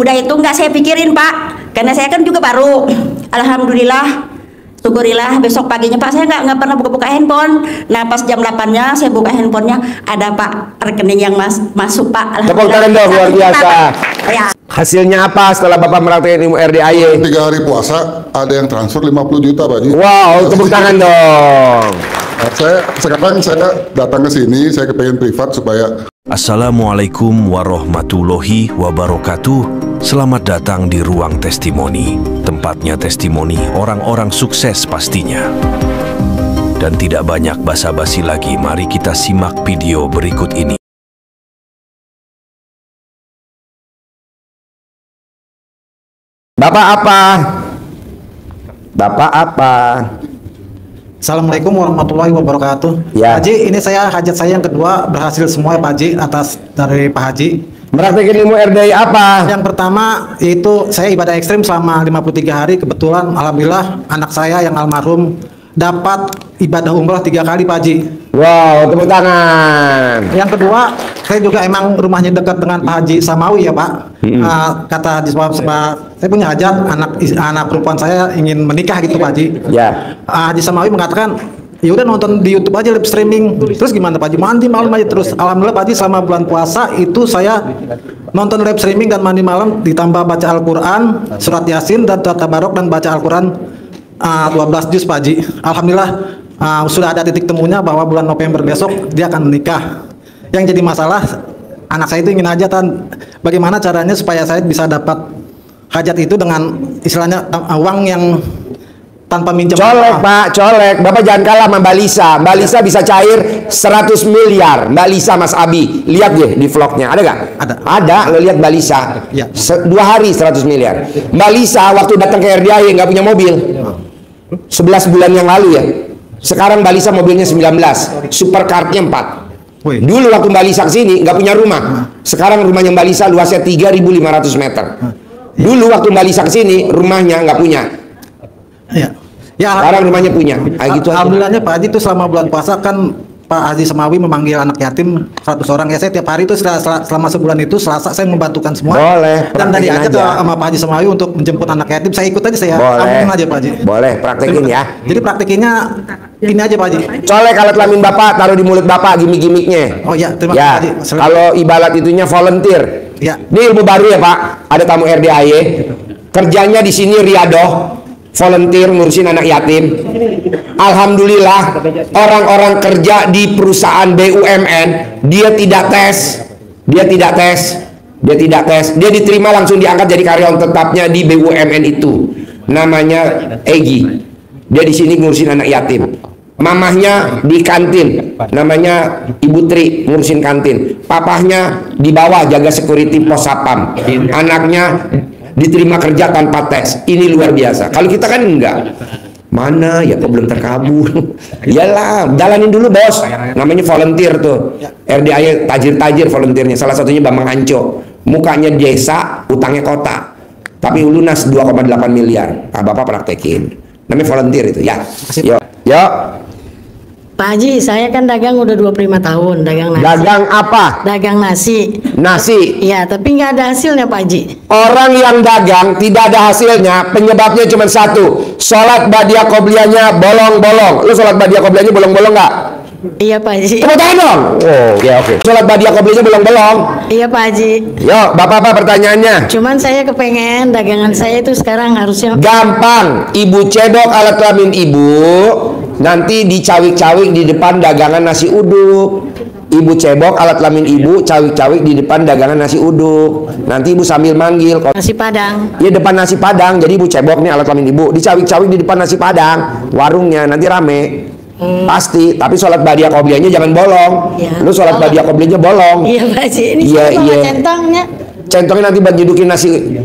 udah itu nggak saya pikirin Pak, karena saya kan juga baru. Alhamdulillah, syukurillah besok paginya Pak saya nggak pernah buka-buka handphone. Nah pas jam 8-nya saya buka handphonenya, ada Pak rekening yang masuk Pak. Tepuk tangan dong, luar biasa. Ya. Hasilnya apa setelah Bapak mempraktekkan ilmu RDAY? 3 hari puasa ada yang transfer 50 juta Pak Haji. Wow, tepuk tangan dong. Sekarang saya datang ke sini, saya kepengen privat supaya. Assalamualaikum warahmatullahi wabarakatuh. Selamat datang di Ruang Testimoni, tempatnya testimoni orang-orang sukses pastinya. Dan tidak banyak basa-basi lagi, mari kita simak video berikut ini. Bapak apa? Bapak apa? Assalamualaikum warahmatullahi wabarakatuh. Ya. Pak Haji, ini hajat saya yang kedua berhasil semua ya Pak Haji, atas dari Pak Haji. Mempraktekkan ilmu RDAY apa? Yang pertama itu saya ibadah ekstrim selama 53 hari. Kebetulan alhamdulillah anak saya yang almarhum dapat ibadah umrah 3 kali Pak Haji. Wow, tepuk tangan. Yang kedua, saya juga emang rumahnya dekat dengan Pak Haji Samawi ya Pak. Kata Haji Samawi, saya punya hajat, anak perempuan saya ingin menikah gitu Pak Haji. Ya. Haji Samawi mengatakan, ya udah nonton di YouTube aja live streaming. Terus gimana Pak Haji? Mandi malam aja terus. Alhamdulillah Pak Haji selama bulan puasa itu saya nonton live streaming dan mandi malam ditambah baca Al-Quran, surat Yasin dan Tabarok dan baca Al-Quran 12 juz Pak Haji. Alhamdulillah sudah ada titik temunya bahwa bulan November besok dia akan menikah. Yang jadi masalah anak saya itu ingin hajatan. Bagaimana caranya supaya saya bisa dapat hajat itu dengan istilahnya uang yang tanpa minjem. Colek Pak, colek. Bapak jangan kalah sama Mbak Lisa. Mbak Lisa bisa cair 100 miliar. Mbak Lisa Mas Abi, lihat deh di vlognya. Ada gak? Ada. Ada, lo lihat Mbak Lisa. Ya. 2 hari 100 miliar. Mbak Lisa waktu datang ke RDAY nggak punya mobil. 11 bulan yang lalu ya. Sekarang Mbak Lisa mobilnya 19, supercarnya 4. Wih. Dulu waktu Mbak Lisa kesini nggak punya rumah. Sekarang rumahnya Mbak Lisa luasnya 3.500 meter. Dulu waktu Mbak Lisa kesini rumahnya nggak punya. Ya. Ya, Sekarang rumahnya punya. Gitu alhamdulillahnya Pak Haji itu selama bulan puasa kan Pak Haji Samawi memanggil anak yatim 100 orang ya. Saya tiap hari itu selama sebulan itu Selasa saya membantukan semua. Boleh, Dan tadi praktekin aja aja. sama Pak Haji Samawi untuk menjemput anak yatim. Saya ikut aja, saya Boleh. ampun aja Pak Haji. Boleh, praktekin ya. Jadi praktekinnya ini aja Pak Haji. Colek alat kelamin Bapak, taruh di mulut Bapak gimmick-gimmicknya. Oh ya, terima Ya, kasih Pak Haji. kalau ibarat itunya volunteer. Ya. Ini ilmu baru ya Pak. Ada tamu RDAY. Kerjanya di sini riadoh, volunteer ngurusin anak yatim. Alhamdulillah, orang-orang kerja di perusahaan BUMN, dia tidak tes. Dia diterima langsung diangkat jadi karyawan tetapnya di BUMN itu. Namanya Egi. Dia di sini ngurusin anak yatim. Mamahnya di kantin, namanya Ibu Tri, ngurusin kantin. Papahnya di bawah jaga security pos sapam. Anaknya diterima kerja tanpa tes. Ini luar biasa. Kalau kita kan enggak. Mana ya kok belum terkabul. Iyalah, jalanin dulu bos. Namanya volunteer tuh. RDAY tajir-tajir volunteernya. Salah satunya Bambang Anco. Mukanya desa, utangnya kota. Tapi lunas 2,8 miliar. Nah, Bapak praktekin. Namanya volunteer itu ya. Yuk. Yuk. Pak Haji, saya kan dagang udah 25 tahun, dagang nasi. Dagang apa? Dagang nasi. Nasi. Iya, tapi nggak ada hasilnya Pak Haji. Orang yang dagang tidak ada hasilnya, penyebabnya cuma satu. Sholat badiah qobliyahnya bolong-bolong. Lu sholat badiah qobliyahnya bolong-bolong nggak? Iya Pak Haji. Tepuk tangan dong. Oh, ya oke. Sholat badiah qobliyahnya bolong-bolong. Iya Pak Haji. Yuk, Bapak apa pertanyaannya? Cuman saya kepengen dagangan saya itu sekarang harusnya. Gampang. Ibu cedok alat kelamin ibu. Nanti dicawik-cawik di depan dagangan nasi uduk. Ibu cebok alat kelamin ibu, cawik-cawik di depan dagangan nasi uduk. Nanti ibu sambil manggil. Nasi Padang. Ya depan nasi Padang. Jadi ibu cebok nih alat kelamin ibu, dicawik-cawik di depan nasi Padang. Warungnya nanti rame. Pasti. Tapi sholat badiah qobliyahnya jangan bolong. Ya. Lu sholat badiah qobliyahnya bolong. Iya Pak Haji. Ini Iya, siapa iya. centangnya? Centongnya nanti buat judukin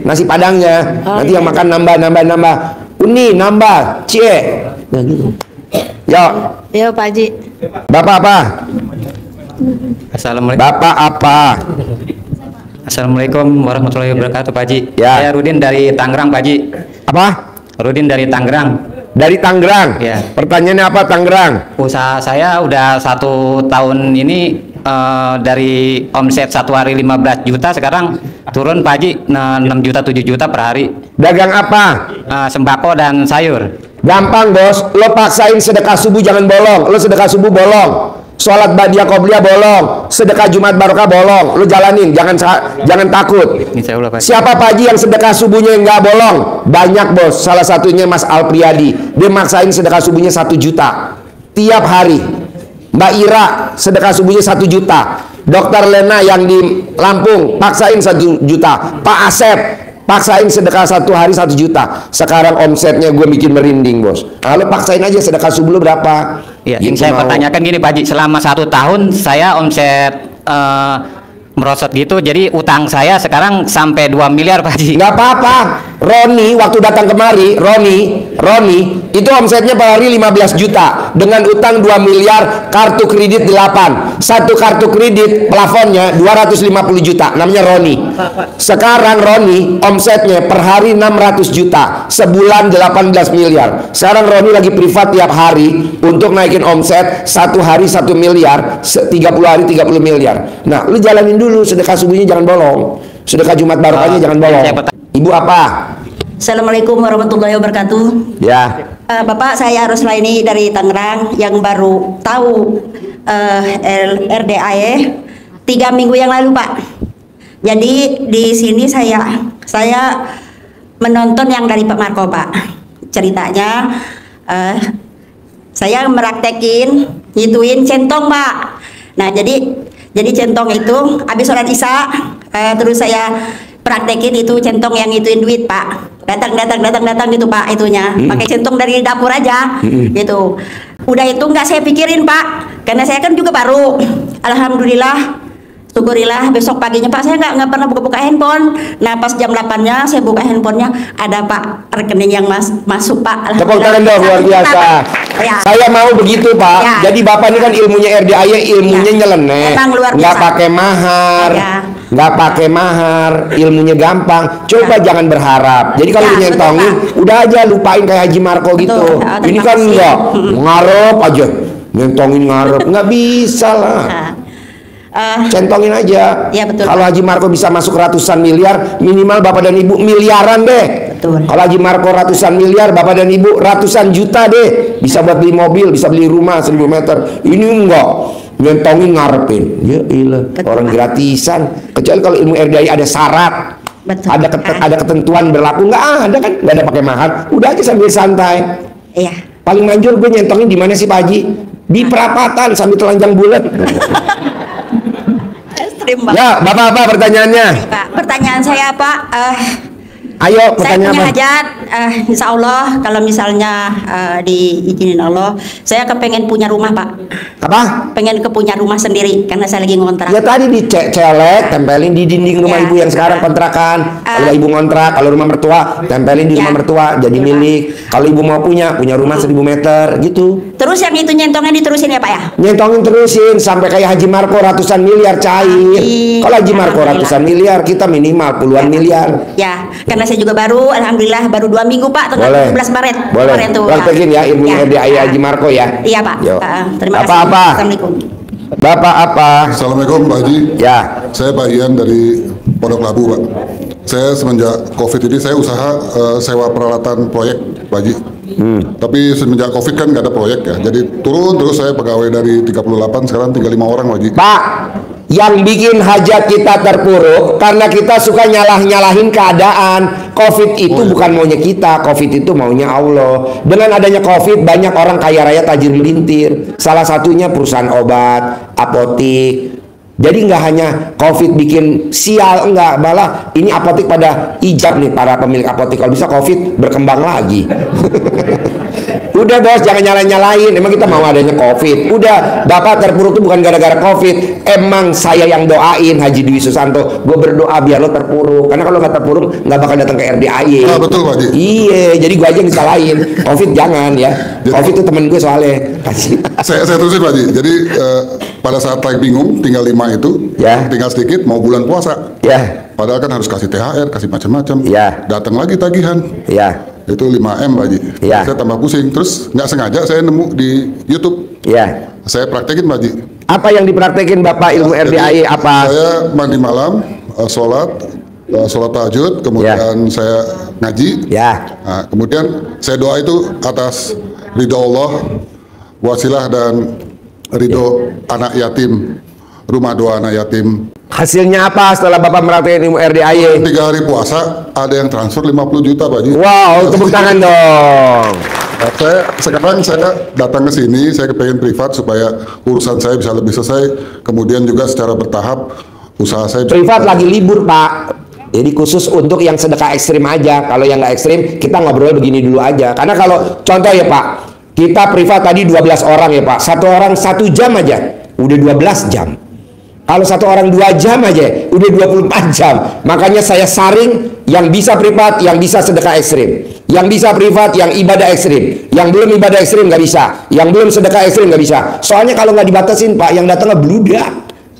nasi Padangnya. Nanti yang makan nambah. Uni nambah. Cie. Nah gitu. Yo. Iya Pak Haji. Bapak apa? Assalamualaikum. Bapak apa? Assalamualaikum warahmatullahi wabarakatuh Pak Haji. Ya. Saya Rudin dari Tangerang Pak Haji. Apa? Rudin dari Tangerang. Dari Tangerang. Ya. Pertanyaannya apa Tangerang? Usaha saya udah 1 tahun ini dari omset satu hari 15 juta sekarang turun Pak Haji 6 juta 7 juta per hari. Dagang apa? Sembako dan sayur. Gampang bos, lo paksain sedekah subuh jangan bolong. Lo sedekah subuh bolong, sholat badiah qobliyah bolong, sedekah Jumat barokah bolong. Lo jalanin, jangan takut. Insya Allah Pak Haji. Siapa Pak Haji yang sedekah subuhnya yang nggak bolong? Banyak bos, salah satunya Mas Alpriyadi. Dia maksain sedekah subuhnya 1 juta tiap hari. Mbak Ira sedekah subuhnya 1 juta. Dokter Lena yang di Lampung paksain 1 juta. Pak Asep paksain sedekah 1 hari 1 juta. Sekarang omsetnya gue bikin merinding bos. Kalau paksain aja sedekah subuh lo berapa? Ya, Gitu yang saya mau. pertanyakan gini Pak Haji, selama 1 tahun saya omset merosot gitu, jadi utang saya sekarang sampai 2 miliar Pak Haji. Nggak apa-apa. Roni waktu datang kemari, Roni itu omsetnya per hari 15 juta dengan utang 2 miliar, kartu kredit 8. Satu kartu kredit plafonnya 250 juta, namanya Roni. Sekarang Roni omsetnya per hari 600 juta, sebulan 18 miliar. Sekarang Roni lagi privat tiap hari untuk naikin omset 1 hari 1 miliar, 30 hari 30 miliar. Nah, lu jalanin dulu sedekah subuhnya jangan bolong. Sedekah Jumat barokahnya jangan bolong. Ibu apa? Assalamualaikum warahmatullahi wabarakatuh. Ya. Bapak, saya Roslaini dari Tangerang yang baru tahu RDAE 3 minggu yang lalu Pak. Jadi di sini saya menonton yang dari Pak Marco Pak. Ceritanya saya meraktekin ngituin centong Pak. Nah jadi centong itu habis sholat isya terus saya praktekin itu centong yang ngituin duit Pak. Datang gitu Pak itunya. Pakai centong dari dapur aja gitu. Udah itu nggak saya pikirin Pak. Karena saya kan juga baru. Alhamdulillah. Syukurillah besok paginya Pak saya nggak pernah buka-buka handphone. Nah pas jam 8-nya saya buka handphonenya ada Pak rekening yang masuk Pak. Tepuk tangan dong, luar biasa. Ya. Saya mau begitu Pak. Ya. Jadi Bapak ini kan ilmunya RDAE, ilmunya Ya. nyeleneh. Emang luar Nggak biasa. pakai mahar. Ya. Nggak pakai mahar, ilmunya gampang. Coba jangan berharap. Jadi kalau Ya, betul, nyentongin, Pak. udah aja lupain kayak Haji Marco Betul. gitu. Oh, Ini terima kan kasih. enggak ngarep aja, nyentongin ngarep, nggak bisa lah. Centongin aja. Ya, betul, Kalau Pak. Haji Marco bisa masuk ratusan miliar, minimal Bapak dan Ibu miliaran deh. Betul. Kalau Haji Marco ratusan miliar, Bapak dan Ibu ratusan juta deh. Bisa buat beli mobil, bisa beli rumah 1000 meter. Ini enggak. Nyentongin ngarepin. Ya ilah, Betul, orang Pak. gratisan. Kecuali kalau ilmu RDAI ada syarat. Betul, Ada Pak. ada ketentuan berlaku, nggak ada kan? Nggak ada pakai mahar. Udah aja sambil santai. Iya. Paling manjur gue nyentongin di mana sih Pak Haji? Di perapatan sambil telanjang bulat. Ekstrim Pak. Ya, Bapak apa pertanyaannya? Pak, pertanyaan saya Pak, Ayo, saya pertanyaan punya apa? hajat, insya Allah kalau misalnya diizinin Allah, saya kepengen punya rumah Pak, Apa? pengen punya rumah sendiri karena saya lagi ngontrak. Ya tadi dicelek, tempelin di dinding rumah Ya. ibu yang sekarang kontrakan. Kalau ibu ngontrak, kalau rumah mertua, tempelin di Ya. rumah mertua, jadi Ya, Pak. milik. Kalau ibu mau punya rumah 1000 meter, gitu. Terus yang itu nyentongnya diterusin ya Pak ya? Nyentongin terusin sampai kayak Haji Marco ratusan miliar cair. Amin. Kalau Haji Marco Alhamdulillah. ratusan miliar, kita minimal puluhan miliar. Ya, karena saya juga baru, alhamdulillah baru 2 minggu Pak, tanggal Boleh. 17 Maret. Boleh. Kemarin tuh, Praktekin ya ilmu Ya. RDAI Haji Marco ya. Iya Pak. Yo. Terima kasih. Apa-apa? Assalamualaikum. Bapak apa? Assalamualaikum Pak Haji. Ya. Saya Pak Ian dari Pondok Labu Pak. Saya semenjak COVID ini saya usaha sewa peralatan proyek Pak Haji. Tapi semenjak COVID kan nggak ada proyek ya. Jadi turun terus saya pegawai dari 38 sekarang tinggal 5 orang Pak Haji. Pak, yang bikin hajat kita terpuruk karena kita suka nyalah-nyalahin keadaan. COVID itu bukan maunya kita, COVID itu maunya Allah. Dengan adanya COVID, banyak orang kaya raya tajir melintir. Salah satunya perusahaan obat, apotik. Jadi nggak hanya COVID bikin sial, enggak, malah ini apotik pada ijab nih para pemilik apotik. Kalau bisa COVID berkembang lagi. Udah bos, jangan nyalain-nyalain. Emang kita mau adanya COVID. Udah, Bapak terpuruk itu bukan gara-gara COVID. Emang saya yang doain Haji Dwi Susanto. Gue berdoa biar lo terpuruk. Karena kalau nggak terpuruk, nggak bakal datang ke RDAI. Ah, betul, Pak Haji. Iya, jadi gue aja yang disalahin. COVID jangan ya. COVID itu temen gue soalnya. Kasih. Saya terusin Pak Haji. Jadi pada saat lagi bingung tinggal 5 itu, Ya. tinggal sedikit mau bulan puasa. Ya, Padahal kan harus kasih THR, kasih macam-macam. Ya. Datang lagi tagihan. ya, Itu 5M Pak Haji. Ya. Saya tambah pusing. Terus nggak sengaja saya nemu di YouTube. ya, Saya praktekin Pak Haji. Apa yang dipraktekin Bapak ilmu RDAY apa? Saya mandi malam, sholat tahajud, kemudian saya ngaji. Ya. Nah, kemudian saya doa itu atas ridho Allah, wasilah dan ridho anak yatim, rumah doa anak yatim. Hasilnya apa setelah Bapak meraktekin ilmu RDAY? 3 hari puasa ada yang transfer 50 juta Pak Haji. Wow, tepuk tangan dong. Nah, sekarang saya datang ke sini, saya kepengen privat supaya urusan saya bisa lebih selesai. Kemudian juga secara bertahap usaha saya. Privat lagi libur Pak. Jadi khusus untuk yang sedekah ekstrim aja. Kalau yang nggak ekstrim, kita ngobrol begini dulu aja. Karena kalau contoh ya Pak, kita privat tadi 12 orang ya Pak. Satu orang 1 jam aja, udah 12 jam. Kalau satu orang 2 jam aja, udah 24 jam. Makanya saya saring yang bisa privat, yang bisa sedekah ekstrim. Yang bisa privat, yang ibadah ekstrim. Yang belum ibadah ekstrim nggak bisa. Yang belum sedekah ekstrim nggak bisa. Soalnya kalau nggak dibatasin Pak, yang datang ngebludak.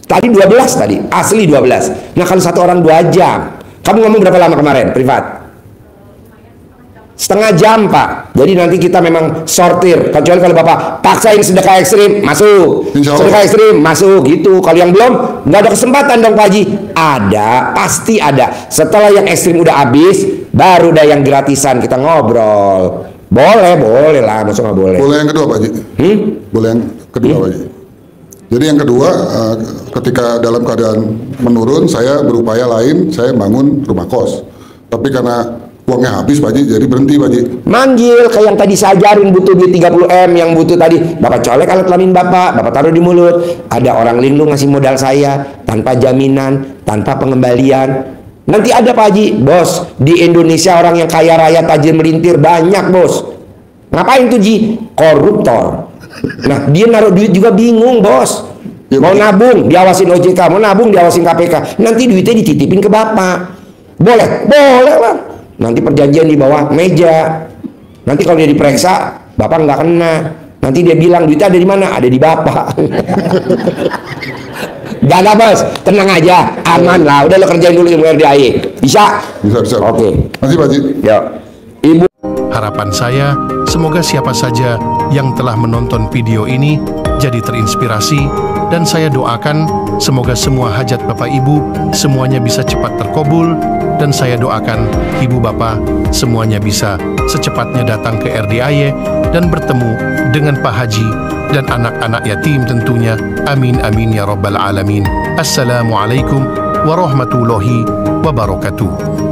Tadi 12 tadi, asli 12. Nah kalau satu orang 2 jam. Kamu ngomong berapa lama kemarin privat? Setengah jam Pak. Jadi nanti kita memang sortir. Kecuali kalau Bapak paksain sedekah ekstrim, masuk. Sedekah ekstrim, masuk gitu. Kalau yang belum, nggak ada kesempatan dong Pak Haji. Ada, pasti ada. Setelah yang ekstrim udah habis, baru dah yang gratisan kita ngobrol. Boleh lah, masa nggak boleh? Boleh yang kedua Pak Haji. Boleh yang kedua Pak Haji. Jadi yang kedua, ketika dalam keadaan menurun, saya berupaya lain, saya bangun rumah kos. Tapi karena uangnya habis Pak Haji, jadi berhenti Pak Haji. Manggil kayak yang tadi saya ajarin, butuh duit 30M, yang butuh tadi Bapak colek alat kelamin Bapak taruh di mulut. Ada orang lindung ngasih modal saya tanpa jaminan, tanpa pengembalian. Nanti ada Pak Haji, bos, di Indonesia orang yang kaya raya tajir melintir banyak bos. Ngapain tuh Ji? Koruptor. Nah dia naruh duit juga bingung bos. Mau nabung diawasin OJK, mau nabung diawasin KPK. Nanti duitnya dititipin ke Bapak. Boleh lah. Nanti perjanjian di bawah meja. Nanti kalau dia diperiksa, Bapak nggak kena. Nanti dia bilang duitnya ada di mana? Ada di Bapak. Jangan bos, tenang aja, aman lah. Udah lo kerjain dulu ilmu RDAY. Bisa? Bisa. Oke. Masih Pak Haji. Yuk. Ibu. Harapan saya, semoga siapa saja yang telah menonton video ini jadi terinspirasi, dan saya doakan semoga semua hajat Bapak Ibu semuanya bisa cepat terkabul, dan saya doakan Ibu Bapak semuanya bisa secepatnya datang ke RDAY dan bertemu dengan Pak Haji dan anak-anak yatim tentunya. Amin amin ya rabbal alamin. Assalamualaikum warahmatullahi wabarakatuh.